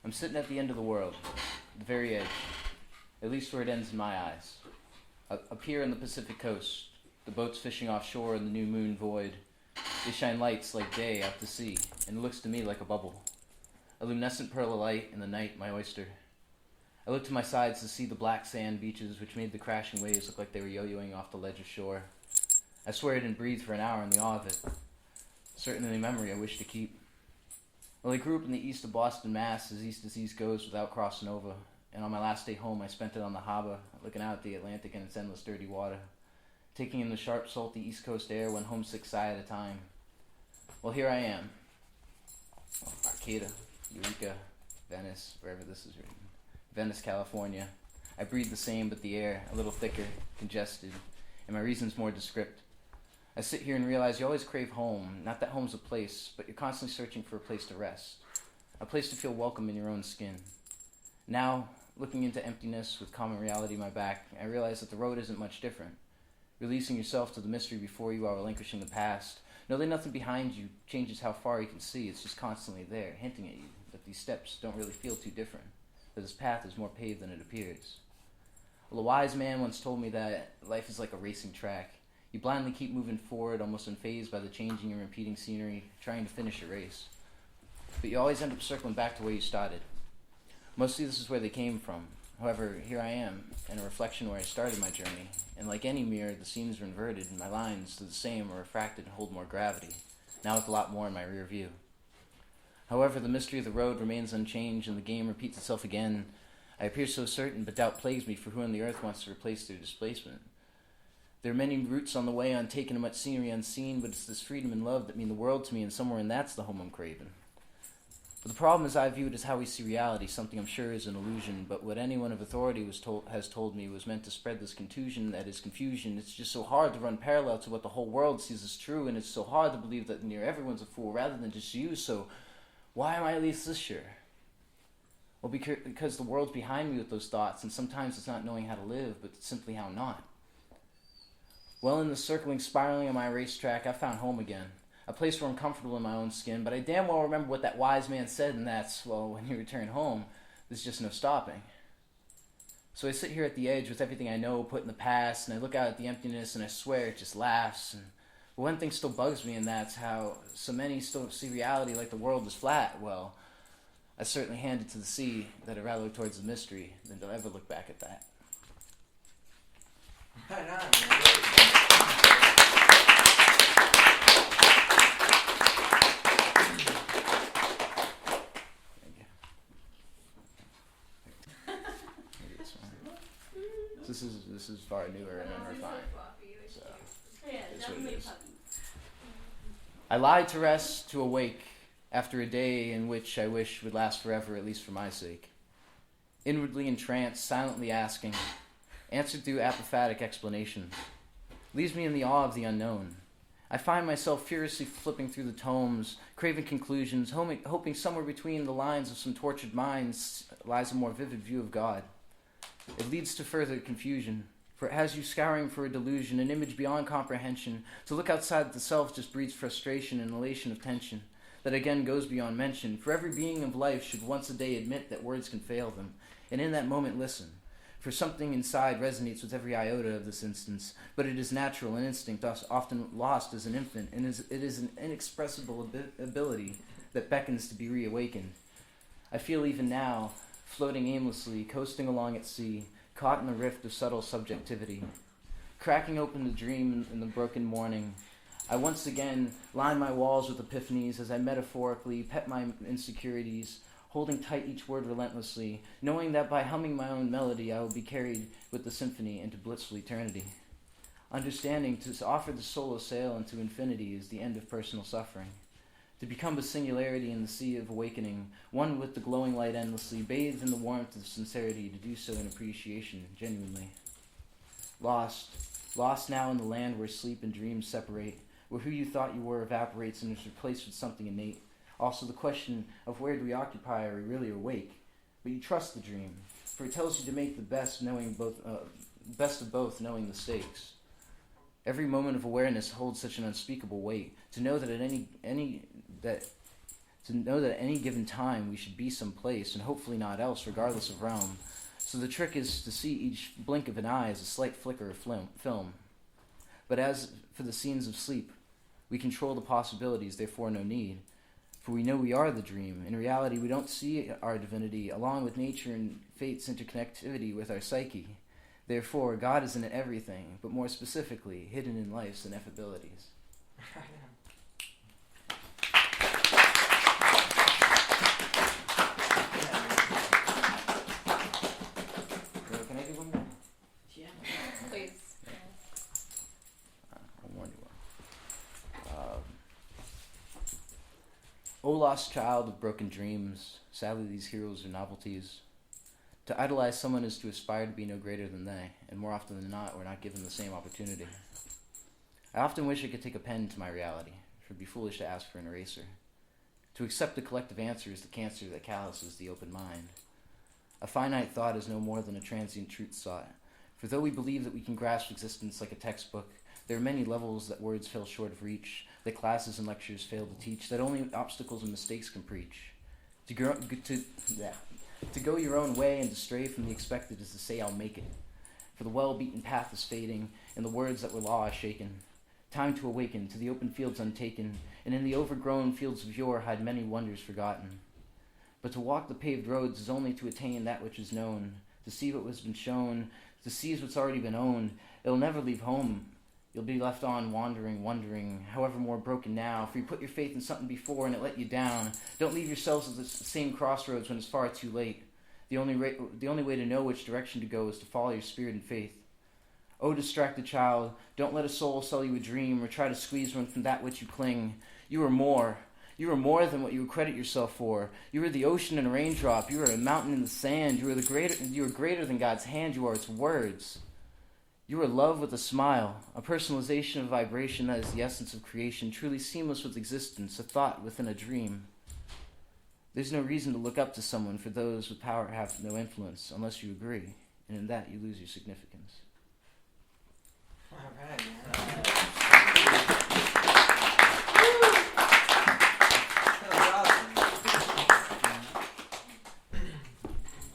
I'm sitting at the end of the world, the very edge, at least where it ends in my eyes. Up here on the Pacific coast, the boats fishing offshore in the new moon void, they shine lights like day out to sea, and it looks to me like a bubble. A luminescent pearl of light in the night, my oyster. I look to my sides to see the black sand beaches which made the crashing waves look like they were yo-yoing off the ledge of shore. I swear I didn't breathe for an hour in the awe of it. Certainly a memory I wish to keep. Well, I grew up in the east of Boston, Mass, as east goes without crossing over, and on my last day home I spent it on the harbor, looking out at the Atlantic and its endless dirty water, taking in the sharp, salty East Coast air one homesick sigh at a time. Well, here I am. Arcata, Eureaka, Venice, wherever this is written. Venice, California. I breathe the same, but the air, a little thicker, congested, and my reason's more descript. I sit here and realize you always crave home, not that home's a place, but you're constantly searching for a place to rest, a place to feel welcome in your own skin. Now, looking into emptiness with common reality in my back, I realize that the road isn't much different. Releasing yourself to the mystery before you while relinquishing the past. Know that nothing behind you changes how far you can see. It's just constantly there, hinting at you that these steps don't really feel too different, that this path is more paved than it appears. Well, a wise man once told me that life is like a racing track. You blindly keep moving forward, almost unfazed by the changing and repeating scenery, trying to finish your race. But you always end up circling back to where you started. Mostly this is where they came from. However, here I am, in a reflection where I started my journey, and like any mirror, the seams are inverted, and my lines, though the same, are refracted and hold more gravity, now with a lot more in my rear view. However, the mystery of the road remains unchanged, and the game repeats itself again. I appear so certain, but doubt plagues me for who on the earth wants to replace their displacement. There are many routes on the way, untaken and much scenery unseen, but it's this freedom and love that mean the world to me, and somewhere in that's the home I'm craving. But the problem is I view it as how we see reality, something I'm sure is an illusion, but what anyone of authority has told me was meant to spread this confusion that is confusion. It's just so hard to run parallel to what the whole world sees as true, and it's so hard to believe that near everyone's a fool rather than just you, so why am I at least this sure? Well, because the world's behind me with those thoughts, and sometimes it's not knowing how to live, but simply how not. Well, in the circling, spiraling on my racetrack, I found home again. A place where I'm comfortable in my own skin, but I damn well remember what that wise man said, and that's, well, when you return home, there's just no stopping. So I sit here at the edge with everything I know put in the past, and I look out at the emptiness, and I swear it just laughs. And one thing still bugs me, and that's how so many still see reality like the world is flat. Well, I certainly hand it to the sea that I'd rather look towards the mystery than to ever look back at that. Right on, man. This is far newer and unrefined. So, it's what it is. I lied to rest, to awake, after a day in which I wish would last forever, at least for my sake. Inwardly entranced, silently asking, answered through apophatic explanations, leaves me in the awe of the unknown. I find myself furiously flipping through the tomes, craving conclusions, hoping somewhere between the lines of some tortured minds lies a more vivid view of God. It leads to further confusion, for it has you scouring for a delusion, an image beyond comprehension. To look outside the self just breeds frustration and elation of tension, that again goes beyond mention. For every being of life should once a day admit that words can fail them, and in that moment listen. For something inside resonates with every iota of this instance, but it is natural and instinct, thus often lost as an infant, and it is an inexpressible ability that beckons to be reawakened. I feel even now, floating aimlessly, coasting along at sea, caught in the rift of subtle subjectivity. Cracking open the dream in the broken morning, I once again line my walls with epiphanies as I metaphorically pet my insecurities, holding tight each word relentlessly, knowing that by humming my own melody I will be carried with the symphony into blissful eternity. Understanding to offer the solo sail into infinity is the end of personal suffering. To become a singularity in the sea of awakening, one with the glowing light endlessly, bathed in the warmth of sincerity, to do so in appreciation, genuinely. Lost now in the land where sleep and dreams separate, where who you thought you were evaporates and is replaced with something innate. Also the question of where do we occupy, are we really awake? But you trust the dream, for it tells you to make the best of both, knowing the stakes. Every moment of awareness holds such an unspeakable weight. To know that to know that at any given time we should be someplace, and hopefully not else, regardless of realm. So the trick is to see each blink of an eye as a slight flicker of film. But as for the scenes of sleep, we control the possibilities, therefore no need. For we know we are the dream. In reality, we don't see our divinity, along with nature and fate's interconnectivity with our psyche. Therefore, God is in everything, but more specifically, hidden in life's ineffabilities. Can I do one more? Yeah, please. I'll warn you one. O lost child of broken dreams, sadly these heroes are novelties. To idolize someone is to aspire to be no greater than they, and more often than not, we're not given the same opportunity. I often wish I could take a pen to my reality, for it'd be foolish to ask for an eraser. To accept the collective answer is the cancer that calluses the open mind. A finite thought is no more than a transient truth sought, for though we believe that we can grasp existence like a textbook, there are many levels that words fell short of reach, that classes and lectures fail to teach, that only obstacles and mistakes can preach. To go your own way and to stray from the expected is to say, I'll make it. For the well-beaten path is fading, and the words that were law are shaken. Time to awaken to the open fields untaken, and in the overgrown fields of yore hide many wonders forgotten. But to walk the paved roads is only to attain that which is known, to see what has been shown, to seize what's already been owned. It'll never leave home. You'll be left on wandering, wondering, however more broken now, for you put your faith in something before and it let you down. Don't leave yourselves at the same crossroads when it's far too late. The only way to know which direction to go is to follow your spirit and faith. O distracted child, don't let a soul sell you a dream or try to squeeze one from that which you cling. You are more. You are more than what you credit yourself for. You are the ocean and a raindrop. You are a mountain in the sand. You are greater than God's hand. You are its words. You are love with a smile, a personalization of vibration that is the essence of creation, truly seamless with existence, a thought within a dream. There's no reason to look up to someone, for those with power have no influence, unless you agree, and in that you lose your significance. All right.